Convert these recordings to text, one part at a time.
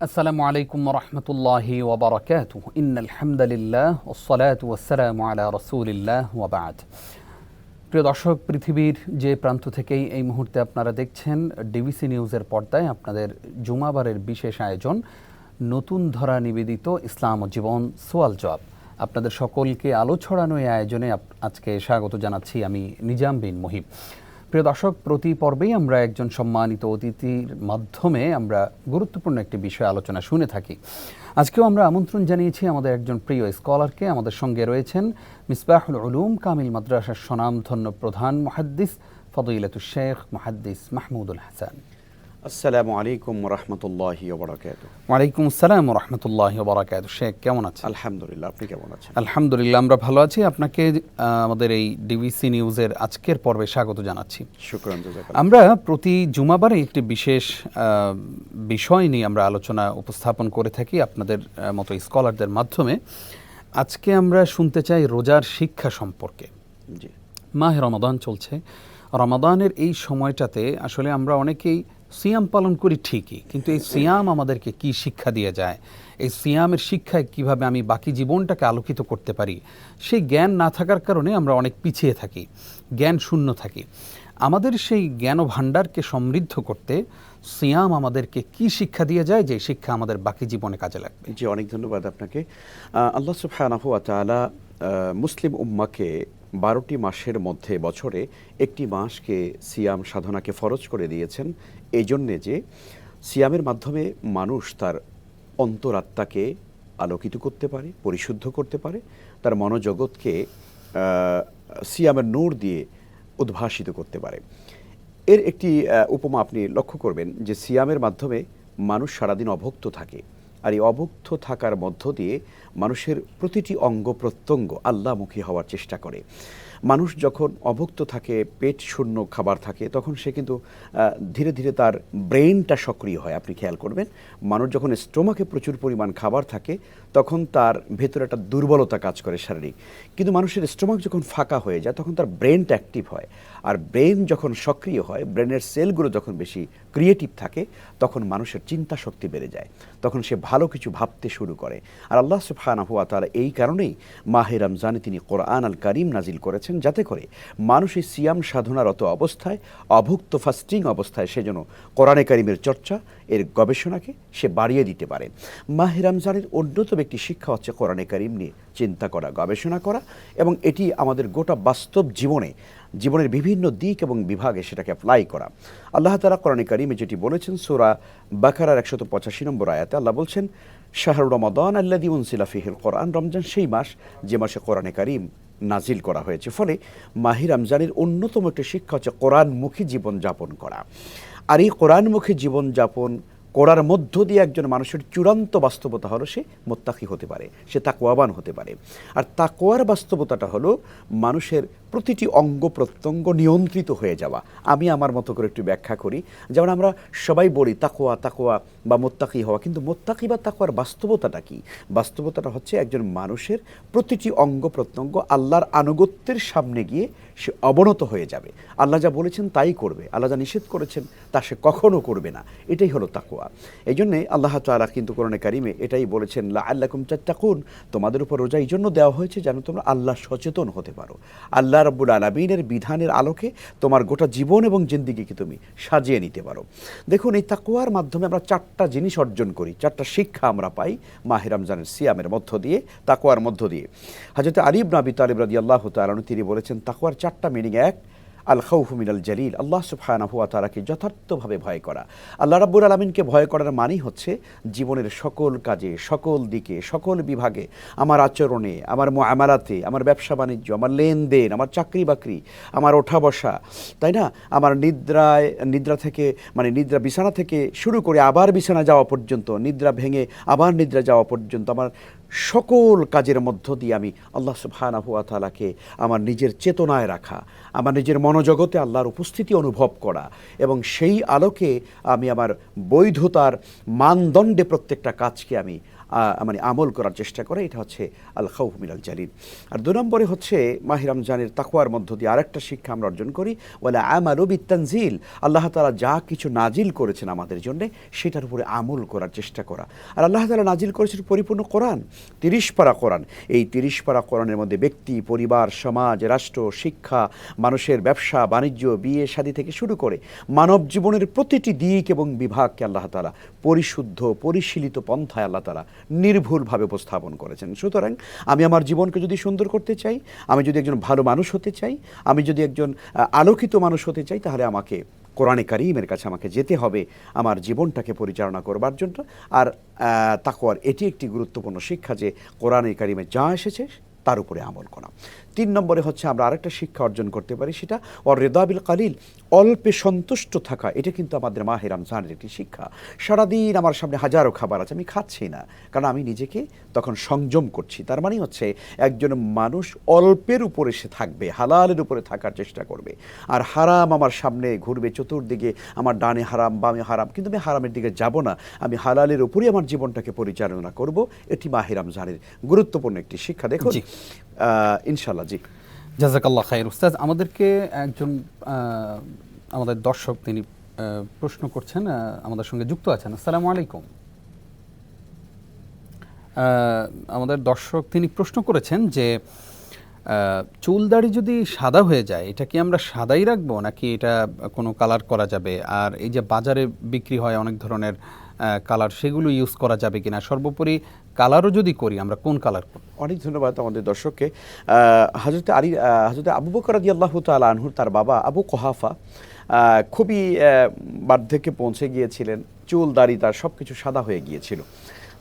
আসসালামু আলাইকুম রহমতুল্লাহি ওবরাকাতুহ ইন্নাল হামদুলিল্লাহ ওয়াসসালাতু ওয়াসসালামু আলা রাসূলিল্লাহ ওয়া বা'দ। প্রিয় দর্শক, পৃথিবীর যে প্রান্ত থেকেই এই মুহূর্তে আপনারা দেখছেন ডিবিসি নিউজের পর্দায় আপনাদের জুমাবারের বিশেষ আয়োজন নতুন ধরা নিবেদিত ইসলাম ও জীবন সোয়াল জবাব। আপনাদের সকলকে আলো ছড়ানো এই আয়োজনে আজকে স্বাগত জানাচ্ছি আমি নিজাম বিন মুহিব। প্রিয় দর্শক, প্রতি পর্বেই আমরা একজন সম্মানিত অতিথির মাধ্যমে আমরা গুরুত্বপূর্ণ একটি বিষয় আলোচনা শুনে থাকি। আজকেও আমরা আমন্ত্রণ জানিয়েছি আমাদের একজন প্রিয় স্কলারকে। আমাদের সঙ্গে রয়েছেন মিসবাহুল উলুম কামিল মাদ্রাসার স্বনামধন্য প্রধান মুহাদ্দিস ফদিলাতুশ শেখ মুহাদ্দিস মাহমুদুল হাসান। আসসালামু আলাইকুম রহমতুল্লাহি ওয়া বারাকাতুহু। ওয়ালাইকুম আসসালাম রহমতুল্লাহি ওয়া বারাকাতুহু। শেখ কেমন আছেন? আলহামদুলিল্লাহ, আপনি কেমন আছেন? আলহামদুলিল্লাহ, আমরা ভালো আছি। আপনাকে আমাদের এই ডিবিসি নিউজের আজকের পর্বে স্বাগত জানাচ্ছি। শুকরান, জাযাকাল্লাহ। আমরা প্রতি জুমাবারে একটি বিশেষ বিষয় নিয়ে আমরা আলোচনা উপস্থাপন করে থাকি আপনাদের মতো স্কলারদের মাধ্যমে। আজকে আমরা শুনতে চাই রোজার শিক্ষা সম্পর্কে। জি, মাহে রমাদান চলছে। রমাদানের এই সময়টাতে আসলে আমরা অনেকেই সিয়াম পালন করি ঠিকই, কিন্তু এই সিয়াম আমাদেরকে কি শিক্ষা দিয়ে যায়, এই সিয়ামের শিক্ষায় কিভাবে আমি বাকি জীবনটাকে আলোকিত করতে পারি, সেই জ্ঞান না থাকার কারণে আমরা অনেক পিছিয়ে থাকি, জ্ঞান শূন্য থাকি। আমাদের সেই জ্ঞান ভাণ্ডারকে সমৃদ্ধ করতে সিয়াম আমাদেরকে কি শিক্ষা দিয়ে যায়, যে শিক্ষা আমাদের বাকি জীবনে কাজে লাগবে। জি, অনেক ধন্যবাদ আপনাকে। আল্লাহ সুবহানাহু ওয়া তাআলা মুসলিম উম্মাকে 12টি মাসের মধ্যে বছরে একটি মাসকে সিয়াম সাধনাকে ফরজ করে দিয়েছেন, এই জন্যে যে সিয়ামের মাধ্যমে মানুষ তার অন্তরাত্মাকে আলোকিত করতে পারে, পরিশুদ্ধ করতে পারে, তার মনোজগৎকে সিয়ামের নূর দিয়ে উদ্ভাসিত করতে পারে। এর একটি উপমা আপনি লক্ষ্য করবেন যে সিয়ামের মাধ্যমে মানুষ সারাদিন অভুক্ত থাকে, আর এই অভুক্ত থাকার মধ্য দিয়ে মানুষের প্রতিটি অঙ্গ প্রত্যঙ্গ আল্লাহমুখী হওয়ার চেষ্টা করে। মানুষ যখন অভুক্ত থাকে, পেট শূন্য খাবার থাকে, তখন সে কিন্তু ধীরে ধীরে তার ব্রেনটা সক্রিয় হয়। আপনি খেয়াল করবেন, মানুষ যখন স্টোমাকে প্রচুর পরিমাণ খাবার থাকে তখন তার ভেতরে একটা দুর্বলতা কাজ করে শারীরিক, কিন্তু মানুষের স্টোমাক যখন ফাঁকা হয়ে যায় তখন তার ব্রেনটা অ্যাক্টিভ হয়। আর ব্রেন যখন সক্রিয় হয়, ব্রেনের সেলগুলো যখন বেশি ক্রিয়েটিভ থাকে, তখন মানুষের চিন্তা শক্তি বেড়ে যায়, তখন সে ভালো কিছু ভাবতে শুরু করে। আর আল্লাহ সুবহানাহু ওয়া তাআলা এই কারণেই মাহে রমজানে তিনি কোরআন আল কারীম নাজিল করেছেন, যাতে করে মানুষ এই সিয়াম সাধনারত অবস্থায়, অভুক্ত ফাস্টিং অবস্থায় সে যেন কোরআনে কারীমের চর্চা, এর গবেষণাকে সে বাড়িয়ে দিতে পারে। মাহে রমজানের অন্যতম একটি শিক্ষা হচ্ছে কোরআনে কারীম নিয়ে চিন্তা করা, গবেষণা করা, এবং এটি আমাদের গোটা বাস্তব জীবনের বিভিন্ন দিক এবং বিভাগে সেটাকে অ্যাপ্লাই করা। আল্লাহ তাআলা কোরআনে কারীমে যেটি বলেছেন, সূরা বাকারার 185 নম্বর আয়াতে আল্লাহ বলছেন, শাহরু রমাদান আল্লাযী উনজিলা ফীহিল কোরআন। রমজান সেই মাস যে মাসে কোরআনে কারীম নাজিল করা হয়েছে। ফলে মাহে রমজানের অন্যতম একটি শিক্ষা হচ্ছে কোরআনমুখী জীবনযাপন করা। আর এই কোরআনমুখী জীবনযাপন করার মধ্য দিয়ে একজন মানুষের চূড়ান্ত বাস্তবতা হলো সে মুত্তাকি হতে পারে, সে তাকওয়াবান হতে পারে। আর তাকওয়ার বাস্তবতাটা হলো মানুষের প্রতিটি অঙ্গ প্রত্যঙ্গ নিয়ন্ত্রিত হয়ে যাওয়া। আমি আমার মতো করে একটু ব্যাখ্যা করি। যেমন আমরা সবাই বলি তাকওয়া বা মুত্তাকি হওয়া, কিন্তু মুত্তাকি বা তাকওয়ার বাস্তবতাটা কি? বাস্তবতাটা হচ্ছে একজন মানুষের প্রতিটি অঙ্গ প্রত্যঙ্গ আল্লাহর আনুগত্যের সামনে গিয়ে সে অবনত হয়ে যাবে। আল্লাহ যা বলেছেন তাই করবে, আল্লাহ যা নিষেধ করেছেন তা সে কখনো করবে না। এটাই হলো তাকওয়া। এই জন্যে আল্লাহ তাআলা কিন্তু কোরআনে কারীমে এটাই বলেছেন, লাআল্লাকুম তাত্তাকুন, তোমাদের উপর রোজা এই জন্য দেওয়া হয়েছে যেন তোমরা আল্লাহ সচেতন হতে পারো। আল্লাহ রাব্বুল আলামিনের বিধানের আলোকে তোমার গোটা জীবন এবং জিন্দেগিকে তুমি সাজিয়ে নিতে পারো। দেখুন, এই তাকওয়ার মাধ্যমে আমরা 4টা জিনিস অর্জন করি, 4টা শিক্ষা আমরা পাই মাহে রমজানের সিয়ামের মধ্য দিয়ে, তাকওয়ার মধ্য দিয়ে। হযরত আলী ইবনে আবি তালিব রাদিয়াল্লাহু তাআলা আনহু তিনি বলেছেন, তাকওয়ার 4টা মিনিং। এক, আল খাউফু মিনাল জালিল, আল্লাহ সুবহানাহু ওয়া তাআলাকে যথার্থভাবে ভয় করা। আল্লাহ রাব্বুল আলামিনকে ভয় করার মানেই হচ্ছে জীবনের সকল কাজে, সকল দিকে, সকল বিভাগে, আমার আচরণে, আমার মুআমালাতে, আমার ব্যবসা বাণিজ্য, আমার লেনদেন, আমার চাকরি বাকরি, আমার ওঠা বসা, তাই না, আমার নিদ্রা থেকে নিদ্রা বিছানা থেকে শুরু করে আবার বিছানা যাওয়া পর্যন্ত, নিদ্রা ভেঙে আবার নিদ্রা যাওয়া পর্যন্ত, আমার সকল কাজের মধ্য দিয়ে আমি আল্লাহ সুবহানাহু ওয়া তাআলাকে আমার নিজের চেতনায় রাখা, আমার নিজের মনোজগতে আল্লাহর উপস্থিতি অনুভব করা, এবং সেই আলোকে আমি আমার বৈধতার মানদণ্ডে প্রত্যেকটা কাজকে আমি মানে আমল করার চেষ্টা করে, এটা হচ্ছে আল খাউফ মিনাল জালিল। আর 2 নম্বরে হচ্ছে মাহে রমজানের তাকওয়ার মধ্য দিয়ে আরেকটা শিক্ষা আমরা অর্জন করি, ওয়ালা আমালু বিত্তানজিল, আল্লাহ তাআলা যা কিছু নাজিল করেছেন আমাদের জন্য সেটার উপরে আমল করার চেষ্টা করা। আর আল্লাহ তাআলা নাজিল করেছেন পরিপূর্ণ কোরআন, 30 পারা কোরআন। এই 30 পারা কোরআনের মধ্যে ব্যক্তি, পরিবার, সমাজ, রাষ্ট্র, শিক্ষা, মানুষের ব্যবসা বাণিজ্য, বিয়ে শাদী থেকে শুরু করে মানব জীবনের প্রতিটি দিক এবং বিভাগকে আল্লাহ তাআলা পরিশুদ্ধ পরিশীলিত পন্থায় আল্লাহ তাআলা নির্ভুলভাবে উপস্থাপন করেছেন। সুতরাং আমি আমার জীবনকে যদি সুন্দর করতে চাই, আমি যদি একজন ভালো মানুষ হতে চাই, আমি যদি একজন আলোকিত মানুষ হতে চাই, তাহলে আমাকে কোরআনে কারীমের কাছে আমাকে যেতে হবে আমার জীবনটাকে পরিচালনা করবার জন্য। আর তাকওয়ার এটি একটি গুরুত্বপূর্ণ শিক্ষা যে কোরআনে কারীমে যা এসেছে তার উপরে আমল করা। 3 নম্বরে হচ্ছে আমরা আরেকটা শিক্ষা অর্জন করতে পারি, সেটা রিদা বিল কালিল, অল্পে সন্তুষ্ট থাকা। এটা কিন্তু আমাদের মাহে রমজানের একটি শিক্ষা। সারাদিন আমার সামনে হাজারো খাবার আছে, আমি খাচ্ছি না, কারণ আমি নিজেকে তখন সংযম করছি। তার মানে হচ্ছে একজন মানুষ অল্পের উপরে সে থাকবে, হালালের উপরে থাকার চেষ্টা করবে। আর হারাম আমার সামনে ঘুরবে চতুর্দিকে, আমার ডানে হারাম বামে হারাম, কিন্তু আমি হারামের দিকে যাব না, আমি হালালের উপরেই আমার জীবনটাকে পরিচালনা করব। এটি মাহে রমজানের গুরুত্বপূর্ণ একটি শিক্ষা। দেখুন ইনশাআল্লাহ। জি, জাযাকাল্লাহ খাইর। উস্তাদ, আমাদেরকে একজন আমাদের দর্শক তিনি প্রশ্ন করছেন, আমাদের সঙ্গে যুক্ত আছেন। আসসালামু আলাইকুম। আমাদের দর্শক তিনি প্রশ্ন করেছেন যে চুল দাড়ি যদি সাদা হয়ে যায়, এটা কি আমরা সাদাই রাখবো নাকি এটা কোনো কালার করা যাবে? আর এই যে বাজারে বিক্রি হয় অনেক ধরনের কালার, সেগুলো ইউজ করা যাবে কিনা? সর্বোপরি কালারও যদি করি, আমরা কোন কালার করব? অনেক ধন্যবাদ আমাদের দর্শককে। হযরত আবু বকর রাদিয়াল্লাহু তাআলা আনহু, তার বাবা আবু কুহাফা খুবই বার্ধক্যে পৌঁছে গিয়েছিলেন, চুল দাড়ি তার সব কিছু সাদা হয়ে গিয়েছিল।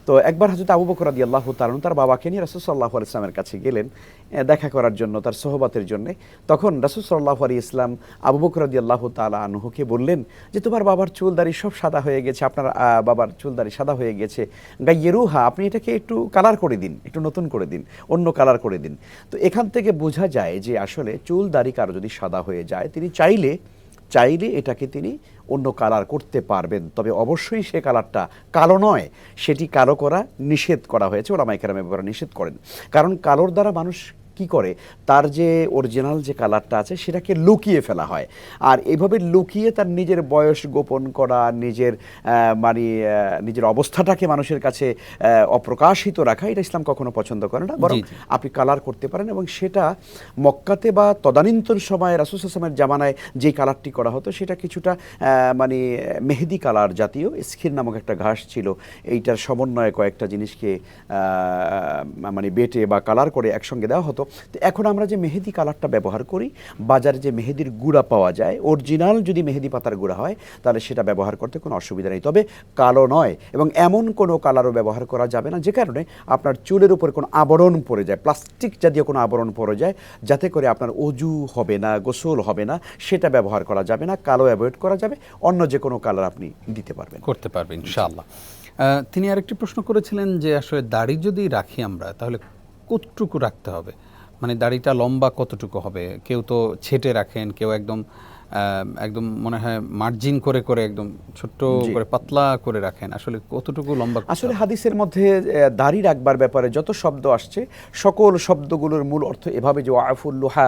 তো একবার হযরত আবু বকর রাদিয়াল্লাহু তাআলা তার বাবাকে নিয়ে রাসূল সাল্লাল্লাহু আলাইহি ওয়াসাল্লামের কাছে গেলেন দেখা করার জন্য, তার সোহবতের জন্য। তখন রাসূল সাল্লাল্লাহু আলাইহি ওয়াসাল্লাম আবু বকর রাদিয়াল্লাহু তাআলা আনহুকে বললেন যে তোমার বাবার চুল দাড়ি সব সাদা হয়ে গেছে, আপনার বাবার চুল দাড়ি সাদা হয়ে গেছে, গাইয়েরুহা, আপনি এটাকে একটু কালার করে দিন, একটু নতুন করে দিন, অন্য কালার করে দিন। তো এখান থেকে বোঝা যায় যে আসলে চুল দাড়ি কারো যদি সাদা হয়ে যায়, তিনি চাইলে এটাকে তিনি অন্য কালার করতে পারবেন, তবে অবশ্যই সে কালারটা কালো নয়, সেটি কালো করা নিষেধ করা হয়েছে। ওলামায়ে কেরাম এ ব্যাপারে নিষেধ করেন, কারণ কালোর দ্বারা মানুষ কি করে, তার যে অরিজিনাল যে কালারটা আছে সেটাকে লুকিয়ে ফেলা হয়। আর এইভাবে লুকিয়ে তার নিজের বয়স গোপন করা, নিজের অবস্থাটাকে মানুষের কাছে অপ্রকাশিত রাখা, এটা ইসলাম কখনো পছন্দ করে না। বরং আপনি কালার করতে পারেন, এবং সেটা মক্কাতে বা তদানীন্তন সময়ে রাসূল সাল্লাল্লাহু আলাইহি ওয়াসাল্লামের জামানায় যে কালারটি করা হতো সেটা কিছুটা মেহেদি কালার জাতীয়, স্কিন নামক একটা ঘাস ছিল, এইটার সমন্বয়ে কয়েকটা জিনিসকে বেটে বা কালার করে একসঙ্গে দেওয়া হতো। তো এখন আমরা যে মেহেদি কালারটা ব্যবহার করি, বাজারে যে মেহেদির গুঁড়া পাওয়া যায়, অরিজিনাল যদি মেহেদি পাতার গুঁড়া হয় তাহলে সেটা ব্যবহার করতে কোনো অসুবিধা নেই, তবে কালো নয়। এবং এমন কোনো কালারও ব্যবহার করা যাবে না যে কারণে আপনার চুলের উপরে কোনো আবরণ পড়ে যায়, প্লাস্টিক জাতীয় কোনো আবরণ পড়ে যায়, যাতে করে আপনার অজু হবে না, গোসল হবে না, সেটা ব্যবহার করা যাবে না। কালো অ্যাভয়েড করা যাবে, অন্য যে কোনো কালার আপনি দিতে পারবেন, করতে পারবেন ইনশাআল্লাহ। তিনি আরেকটি প্রশ্ন করেছিলেন যে আসলে দাড়ি যদি রাখি আমরা, তাহলে কতটুকু রাখতে হবে? মানে দাড়িটা লম্বা কতটুকু হবে? কেউ তো ছেটে রাখেন, কেউ একদম মনে হয় মার্জিন করে করে একদম ছোট্ট করে পাতলা করে রাখেন। আসলে কতটুকু লম্বা? আসলে হাদিসের মধ্যে দাড়ি রাখবার ব্যাপারে যত শব্দ আসছে, সকল শব্দগুলোর মূল অর্থ এভাবে যে আফুল লুহা,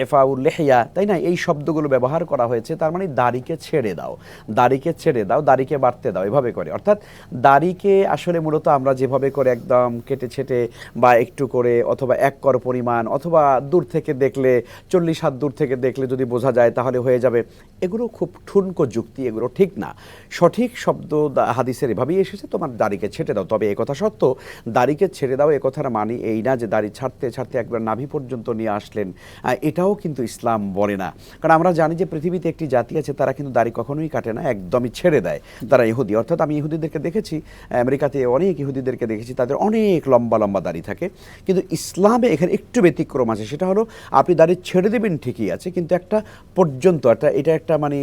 এফাউল লেহিয়া, তাই না, এই শব্দগুলো ব্যবহার করা হয়েছে। তার মানে দাড়িকে ছেড়ে দাও, দাড়িকে ছেড়ে দাও, দাড়িকে বাড়তে দাও, এভাবে করে। অর্থাৎ দাড়িকে আসলে মূলত আমরা যেভাবে করে একদম কেটে ছেটে বা একটু করে, অথবা এক কর পরিমাণ, অথবা দূর থেকে দেখলে 40 হাত দূর থেকে দেখলে যদি বোঝা যায় তাহলে হয়ে যাবে, এগুলো খুব ঠুনকো যুক্তি, এগুলো ঠিক না। সঠিক শব্দ হাদিসের এভাবেই এসেছে, তোমার দাড়িকে ছেটে দাও। তবে একথা সত্য, দাড়িকে ছেড়ে দাও একথার মানে এই না যে দাড়ি ছাড়তে ছাড়তে একবার নাভি পর্যন্ত নিয়ে আসলেন, এটাও কিন্তু ইসলাম বলে না। কারণ আমরা জানি যে পৃথিবীতে একটি জাতি আছে, তারা কিন্তু দাড়ি কখনোই কাটে না, একদমই ছেড়ে দেয়। তারা ইহুদি। অর্থাৎ আমি ইহুদিদেরকে দেখেছি, আমেরিকাতে অনেক ইহুদিদেরকে দেখেছি, তাদের অনেক লম্বা লম্বা দাড়ি থাকে। কিন্তু ইসলামে এখানে একটু ব্যতিক্রম আছে, সেটা হলো আপনি দাড়ি ছেড়ে দেবেন ঠিকই আছে, কিন্তু একটা পর্যন্ত এটা একটা মানে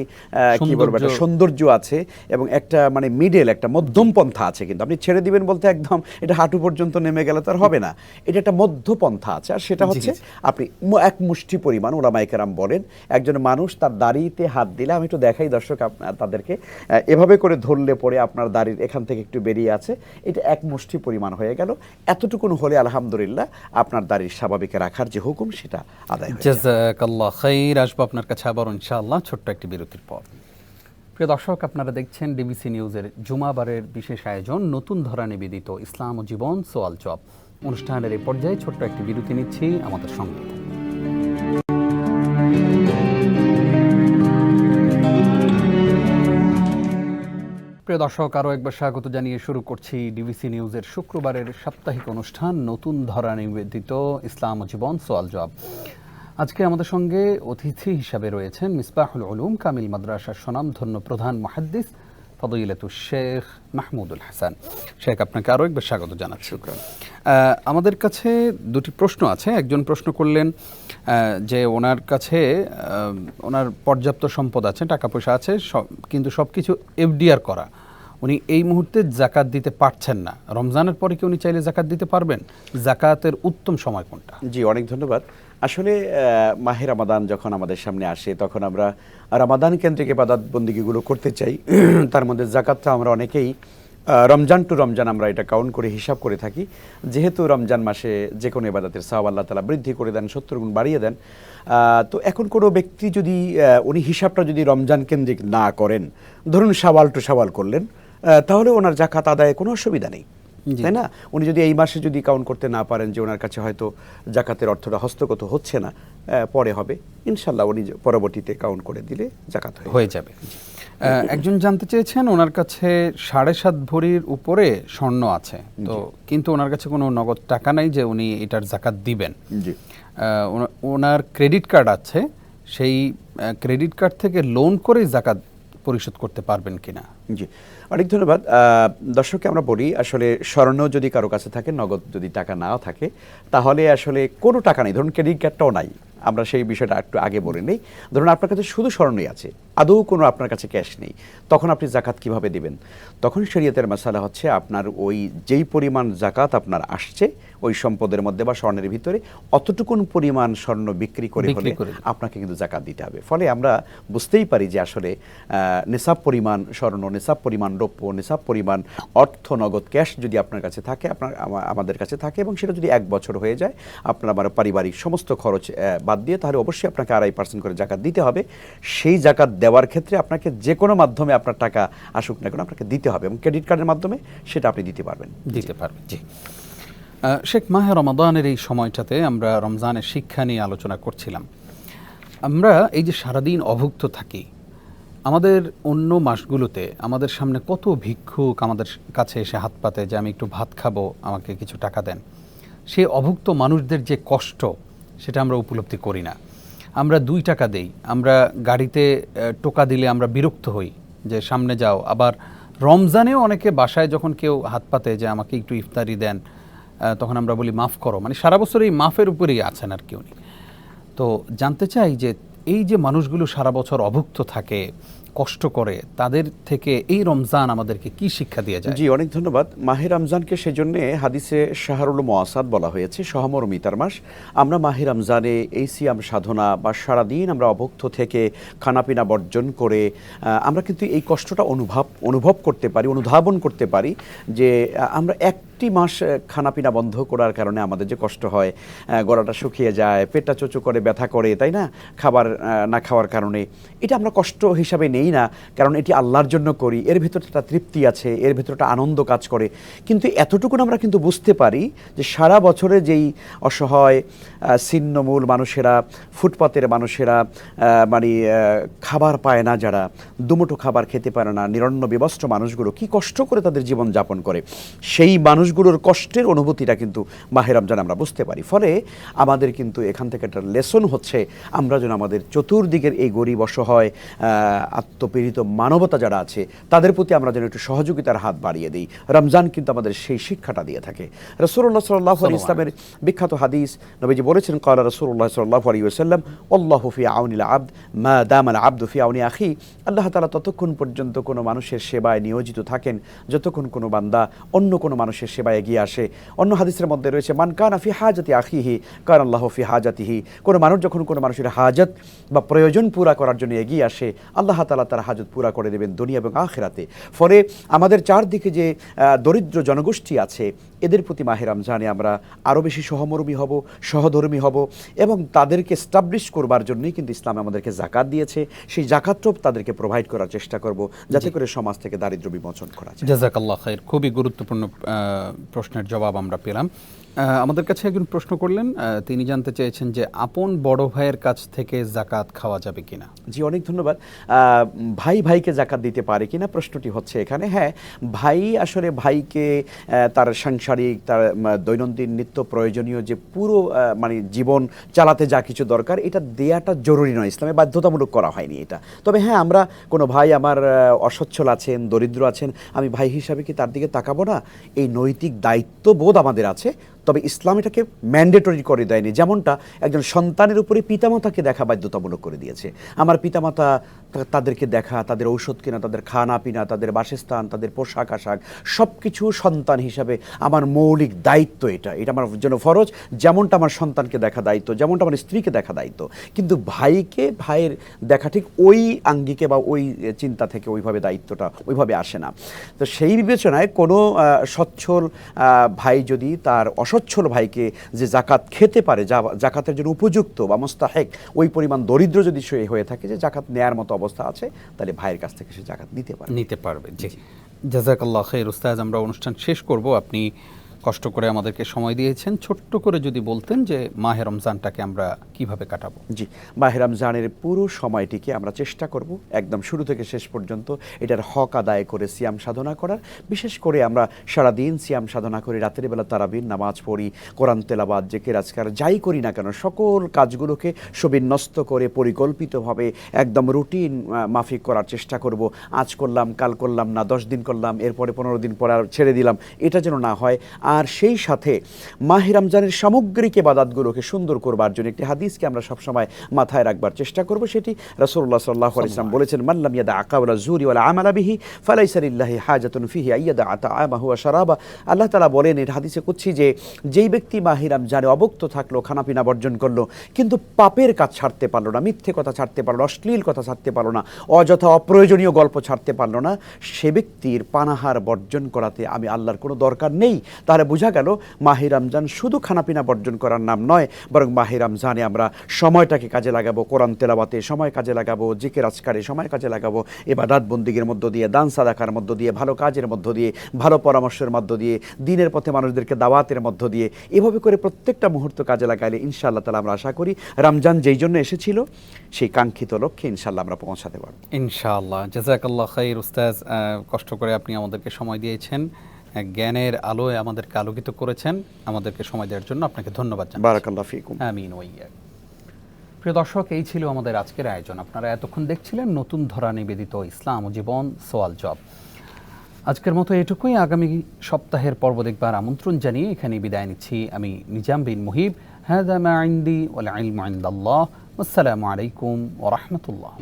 কি বলবো, একটা সৌন্দর্য আছে এবং একটা মানে মিডল, একটা মধ্যম পন্থা আছে। কিন্তু আপনি ছেড়ে দিবেন বলতে একদম এটা হাঁটু পর্যন্ত নেমে গেলে তো আর হবে না, এটা একটা মধ্য পন্থা আছে। আর সেটা হচ্ছে আপনি এক মুষ্টি পরিমাণ, ওলামায়ে কেরাম বলেন একজন মানুষ তার দাড়িতে হাত দিলে, আমি একটু দেখাই দর্শক তাদেরকে, এভাবে করে ধরলে পরে আপনার দাড়ির এখান থেকে একটু বেরিয়ে আছে, এটা এক মুষ্টি পরিমাণ হয়ে গেল। এতটুকুন হলে আলহামদুলিল্লাহ আপনার দাড়ির স্বাভাবিক রাখার যে হুকুম সেটা আদায় হয়ে যাবে। জাযাকাল্লাহ খাইর। আসবো আপনার কাছে আবার ইনশাআল্লাহ ছোট্ট একটি বিরতির পর। প্রিয় দর্শক, আপনারা দেখছেন ডিবিসি নিউজের জুমাবারের বিশেষ আয়োজন নতুন ধরা নিবেদিত ইসলাম ও জীবন সোয়াল জবাব অনুষ্ঠানের এই পর্যায়ে ছোট্ট একটি বিরতি নিচ্ছি, আমাদের সঙ্গে। প্রিয় দর্শক, আরও একবার স্বাগত জানিয়ে শুরু করছি ডিবিসি নিউজের শুক্রবারের সাপ্তাহিক অনুষ্ঠান নতুন ধরা নিবেদিত ইসলাম ও জীবন সোয়াল জবাব। আজকে আমাদের সঙ্গে অতিথি হিসাবে রয়েছেন মিসবাহুল উলুম কামিল মাদ্রাসার স্বনামধন্য প্রধান মুহাদ্দিস ফদিলাতুশ শেখ মাহমুদুল হাসান। শেখ, আপনাকে আরও একবার স্বাগত জানাচ্ছি। আমাদের কাছে দুটি প্রশ্ন আছে। একজন প্রশ্ন করলেন যে ওনার কাছে ওনার পর্যাপ্ত সম্পদ আছে, টাকা পয়সা আছে, কিন্তু সব কিছু এফডিআর করা, উনি এই মুহূর্তে জাকাত দিতে পারছেন না। রমজানের পরে কি উনি চাইলে জাকাত দিতে পারবেন? জাকাতের উত্তম সময় কোনটা? জি, অনেক ধন্যবাদ। আসলে মাহে রমাদান যখন আমাদের সামনে আসে তখন আমরা রমাদান কেন্দ্রিক ইবাদত বন্দিগিগুলো করতে চাই। তার মধ্যে জাকাতটা আমরা অনেকেই রমজান টু রমজান আমরা এটা কাউন্ট করে হিসাব করে থাকি। যেহেতু রমজান মাসে যে কোনো ইবাদতের সওয়াব আল্লাহ তাআলা বৃদ্ধি করে দেন, 70 গুণ বাড়িয়ে দেন। তো এখন কোনো ব্যক্তি যদি উনি হিসাবটা যদি রমজান কেন্দ্রিক না করেন, ধরুন শাওয়াল টু শাওয়াল করলেন, তাহলে ওনার জাকাত আদায়ে কোনো অসুবিধা নেই, তাই না? উনি যদি এই মাসে যদি কাউন্ট করতে না পারেন যে ওনার কাছে হয়তো জাকাতের অর্থটা হস্তগত হচ্ছে না, পরে হবে ইনশাল্লাহ, উনি পরবর্তীতে কাউন্ট করে দিলে জাকাত হয়ে যাবে। একজন জানতে চেয়েছেন, ওনার কাছে 7.5 ভরির উপরে স্বর্ণ আছে, তো কিন্তু ওনার কাছে কোনো নগদ টাকা নাই যে উনি এটার জাকাত দিবেন। জি, ওনার ক্রেডিট কার্ড আছে, সেই ক্রেডিট কার্ড থেকে লোন করে জাকাত পরিশোধ করতে পারবেন কিনা? জি, অনেক ধন্যবাদ। দর্শককে আমরা বলি, আসলে স্বর্ণ যদি কারো কাছে থাকে, নগদ যদি টাকা নাও থাকে, তাহলে আসলে কোনো টাকা নেই, ধরুন ক্রেডিট কার্ডটাও নাই, আমরা সেই বিষয়টা একটু আগে বলে নেই। ধরুন আপনার কাছে শুধু স্বর্ণই আছে, আদৌ কোনো আপনার কাছে ক্যাশ নেই, তখন আপনি জাকাত কিভাবে দিবেন? তখন শরীয়তের মাসালা হচ্ছে আপনার ওই যেই পরিমাণ জাকাত আপনার আসছে ওই সম্পদের মধ্যে বা স্বর্ণের ভিতরে অতটুকুন পরিমাণ স্বর্ণ বিক্রি করে হলে আপনাকে কিন্তু জাকাত দিতে হবে। ফলে আমরা বুঝতেই পারি যে আসলে নিসাব পরিমাণ স্বর্ণ, নিসাব পরিমাণ রৌপ্য, নিসাব পরিমাণ অর্থ নগদ ক্যাশ যদি আপনার কাছে থাকে, আমাদের কাছে থাকে, এবং সেটা যদি 1 বছর হয়ে যায় আপনার আমার পারিবারিক সমস্ত খরচ বাদ দিয়ে, তাহলে অবশ্যই আপনাকে 2.5% করে জাকাত দিতে হবে। সেই জাকাত দেওয়ার ক্ষেত্রে আপনাকে যে কোনো মাধ্যমে আপনার টাকা আসুক না কেন আপনাকে দিতে হবে, এবং ক্রেডিট কার্ডের মাধ্যমে সেটা আপনি দিতে পারবেন। জি শেখ, মাহে রমাদানের এই সময়টাতে আমরা রমজানের শিক্ষা নিয়ে আলোচনা করছিলাম। আমরা এই যে সারাদিন অভুক্ত থাকি, আমাদের অন্য মাসগুলোতে আমাদের সামনে কত ভিক্ষুক আমাদের কাছে এসে হাত পাতে যে আমি একটু ভাত খাবো, আমাকে কিছু টাকা দেন। সেই অভুক্ত মানুষদের যে কষ্ট, সেটা আমরা উপলব্ধি করি না। আমরা 2 টাকা দেই, আমরা গাড়িতে টোকা দিলে আমরা বিরক্ত হই যে সামনে যাও। আবার রমজানেও অনেকে বাসায় যখন কেউ হাত পাতে যে আমাকে একটু ইফতারি দেন, তখন আমরা বলি মাফ করো, মানে সারা বছর এই মাফের উপরেই আছেন আর কি উনি। তো জানতে চাই যে এই যে মানুষগুলো সারা বছর অভুক্ত থাকে, কষ্ট করে, তাদের থেকে এই রমজান আমাদেরকে কি শিক্ষা দিয়ে যায়? জি, অনেক ধন্যবাদ। মাহে রমজানকে সেজন্য হাদিসে শাহরুল মুআসাদ বলা হয়েছে, সহমর্মিতার মাস। আমরা মাহে রমজানে এই সিয়াম সাধনা বা সারাদিন আমরা অভুক্ত থেকে খানাপিনা বর্জন করে আমরা কিন্তু এই কষ্টটা অনুভব করতে পারি, অনুধাবন করতে পারি যে আমরা একটি মাস খানাপিনা বন্ধ করার কারণে আমাদের যে কষ্ট হয়, গলাটা শুকিয়ে যায়, পেটটা চোচো করে, ব্যথা করে, তাই না? খাবার না খাওয়ার কারণে এটা আমরা কষ্ট হিসাবে নেই না, কারণ এটি আল্লাহর জন্য করি, এর ভিতরে একটা তৃপ্তি আছে, এর ভিতরে একটা আনন্দ কাজ করে। কিন্তু এতটুকু আমরা কিন্তু বুঝতে পারি যে সারা বছরে যেই অসহায় ছিন্নমূল মানুষেরা, ফুটপাতের মানুষেরা, মানে খাবার পায় না, যারা দুমুঠো খাবার খেতে পারে না, নিরন্ন বিবস্ত্র মানুষগুলো কি কষ্ট করে তাদের জীবন যাপন করে, সেই মানুষ মানুষগুলোর কষ্টের অনুভূতিটা কিন্তু মাহে রমজান আমরা বুঝতে পারি। ফলে আমাদের কিন্তু এখান থেকে একটা লেসন হচ্ছে, আমরা যেন আমাদের চতুর্দিকের এই গরিব অসহায় আত্মপীড়িত মানবতা যারা আছে তাদের প্রতি আমরা যেন একটু সহযোগিতার হাত বাড়িয়ে দিই। রমজান কিন্তু আমাদের সেই শিক্ষাটা দিয়ে থাকে। রাসূলুল্লাহ সাল্লাল্লাহু আলাইহি ওয়াসাল্লামের বিখ্যাত হাদিস, নবীজি বলেছেন, ক্বালা রাসূলুল্লাহ সাল্লাল্লাহু আলাইহি ওয়াসাল্লাম, আল্লাহু ফি আউনিল আবদ মা দামাল আবদু ফি আউনি আখি। আল্লাহ তাআলা ততক্ষণ পর্যন্ত কোনো মানুষের সেবায় নিয়োজিত থাকেন যতক্ষণ কোনো বান্দা অন্য কোনো মানুষের সেবায় এগিয়ে আসে। অন্য হাদিসের মধ্যে রয়েছে, মান কানা ফি হাজাতি আখিহি কানা আল্লাহু ফি হাজাতিহি। কোনো মানুষ যখন কোনো মানুষের হাজত বা প্রয়োজন পুরা করার জন্য এগিয়ে আসে, আল্লাহ তাআলা তার হাজত পুরা করে দেবেন দুনিয়া এবং আখিরাতে। ফলে আমাদের চারদিকে যে দরিদ্র জনগোষ্ঠী আছে এদের প্রতি মাহে রমজানে আমরা আরও বেশি সহমর্মী হব, সহধর্মী হব এবং তাদেরকে এস্টাবলিশ করবার জন্যই কিন্তু ইসলাম আমাদেরকে জাকাত দিয়েছে। সেই জাকাতটাও তাদেরকে প্রোভাইড করার চেষ্টা করব যাতে করে সমাজ থেকে দারিদ্র্য বিমোচন করা যায়। জাযাকাল্লাহ খাইর। খুবই গুরুত্বপূর্ণ প্রশ্নের জবাব আমরা পেলাম। আমাদের কাছে একজন প্রশ্ন করলেন, তিনি জানতে চেয়েছেন যে আপন বড় ভাইয়ের কাছ থেকে জাকাত খাওয়া যাবে কিনা। জি, অনেক ধন্যবাদ। ভাই ভাইকে জাকাত দিতে পারে কিনা প্রশ্নটি হচ্ছে এখানে। হ্যাঁ, ভাই আসলে ভাইকে তার সাংসারিক, তার দৈনন্দিন নিত্য প্রয়োজনীয় যে পুরো মানে জীবন চালাতে যা কিছু দরকার এটা দেয়াটা জরুরি নয়, ইসলামে বাধ্যতামূলক করা হয়নি এটা। তবে হ্যাঁ, আমরা কোনো ভাই আমার অসচ্ছল আছেন, দরিদ্র আছেন, আমি ভাই হিসাবে কি তার দিকে তাকাবো না? এই নৈতিক দায়িত্ববোধ আমাদের আছে। তবে ইসলাম এটাকে ম্যান্ডেটরি করে দেয়নি, যেমনটা একজন সন্তানের উপরে পিতামাতাকে দেখা বাধ্যতামূলক করে দিয়েছে। আমার পিতামাতা তাদেরকে দেখা, তাদের ঔষধ কেনা, তাদের খানা পিনা, তাদের বাসস্থান, তাদের পোশাক আশাক সব কিছু সন্তান হিসাবে আমার মৌলিক দায়িত্ব। এটা আমার জন্য ফরজ, যেমনটা আমার সন্তানকে দেখা দায়িত্ব, যেমনটা আমার স্ত্রীকে দেখা দায়িত্ব। কিন্তু ভাইকে ভাইয়ের দেখা ঠিক ওই আঙ্গিকে বা ওই চিন্তা থেকে ওইভাবে দায়িত্বটা ওইভাবে আসে না। তো সেই বিবেচনায় কোনো সচ্ছল ভাই যদি তার অসচ্ছল ভাইকে যে জাকাত খেতে পারে, জাকাতের জন্য উপযুক্ত বা মুস্তাহেক ওই পরিমাণ দরিদ্র যদি সে হয়ে থাকে যে জাকাত নেয়ার মতো অবস্থা আছে, তাহলে ভাইয়ের কাছ থেকে সে জাকাত নিতে পারবে। জি, জাযাকাল্লাহ খাইর। উস্তাদ, আমরা অনুষ্ঠান শেষ করব। আপনি কষ্ট করে আমাদেরকে সময় দিয়েছেন, ছোট্ট করে যদি বলতেন যে মাহে রমজানটাকে আমরা কিভাবে কাটাবো। জি, মাহে রমজানের পুরো সময়টিকে আমরা চেষ্টা করব একদম শুরু থেকে শেষ পর্যন্ত এটার হক আদায় করে সিয়াম সাধনা করার। বিশেষ করে আমরা সারাদিন সিয়াম সাধনা করি, রাতের বেলা তারাবির নামাজ পড়ি, কোরআন তেলাওয়াত, জিকির আজকার যাই করি না কেন সকল কাজগুলোকে সুবিন্যস্ত করে পরিকল্পিতভাবে একদম রুটিন মাফিক করার চেষ্টা করব। আজ করলাম, কাল করলাম না, 10 দিন করলাম, এরপরে 15 দিন পরে আর ছেড়ে দিলাম, এটা যেন না হয়। আর সেই সাথে মাহে রমজানের সামগ্রিক ইবাদতগুলোকে সুন্দর করবার জন্য একটি হাদিসকে আমরা সবসময় মাথায় রাখবার চেষ্টা করব। সেটি রাসূলুল্লাহ সাল্লাল্লাহু আলাইহি ওয়াসাল্লাম বলেছেন, মান লাম ইয়াদা কাওলা যুরি ওয়ালা আমালা বিহি ফালাইসা লিল্লাহি হাজাতুন ফিহি আইয়াদা তাআমাহু ওয়া শারাবা। আল্লাহ তাআলা বলেন এর হাদিসে কুদসি যে যেই ব্যক্তি মাহে রমজানে অবক্ত থাকলো, খানাপিনা বর্জন করলো, কিন্তু পাপের কাজ ছাড়তে পারলো না, মিথ্যে কথা ছাড়তে পারলো না, অশ্লীল কথা ছাড়তে পারলো না, অযথা অপ্রয়োজনীয় গল্প ছাড়তে পারলো না, সে ব্যক্তির পানাহার বর্জন করাতে আমি আল্লাহর কোনো দরকার নেই। তাহলে বোঝা গেল মাহে রমজান শুধু খানাপিনা বর্জন করার নাম নয়, বরং মাহে রমজানে আমরা সময়টাকে কাজে লাগাবো, কোরআন তেলাওয়াতে সময় কাজে লাগাবো, জিকির আজকারে সময় কাজে লাগাবো, ইবাদত বন্দিগির মধ্য দিয়ে, দান সাদাকার মধ্য দিয়ে, ভালো কাজের মধ্য দিয়ে, ভালো পরামর্শের মধ্য দিয়ে, দিনের পথে মানুষদেরকে দাওয়াতের মধ্য দিয়ে, এভাবে করে প্রত্যেকটা মুহূর্ত কাজে লাগাইলে ইনশাআল্লাহ তাআলা আমরা আশা করি রমজান যেই জন্য এসেছিল সেই কাঙ্ক্ষিত লক্ষ্যে ইনশাআল্লাহ আমরা পৌঁছাতে পারব। ইনশাআল্লাহ। জাযাকাল্লাহ খাইর উস্তাদ, কষ্ট করে আপনি আমাদেরকে সময় দিয়েছেন, জ্ঞানের আলোয় আমাদেরকে আলোকিত করেছেন। আমাদেরকে সময় দেওয়ার জন্য আপনাকে ধন্যবাদ জানাচ্ছি। বারাকাল্লাহু ফিকুম। আমিন ওয়া ইয়্যাক। প্রিয় দর্শক, এই ছিল আমাদের আজকের আয়োজন। আপনারা এতক্ষণ দেখছিলেন নতুন ধরা নিবেদিত ইসলাম ও জীবন সওয়াল জবাব। আজকের মতো এটুকুই। আগামী সপ্তাহের পর্ব দেখবার আমন্ত্রণ জানিয়ে এখানে বিদায় নিচ্ছি আমি নিজাম বিন মুহিব। হাযা মা ইনদি ওয়াল ইলমু ইনদাল্লাহ। আসসালামু আলাইকুম ওয়া রাহমাতুল্লাহ।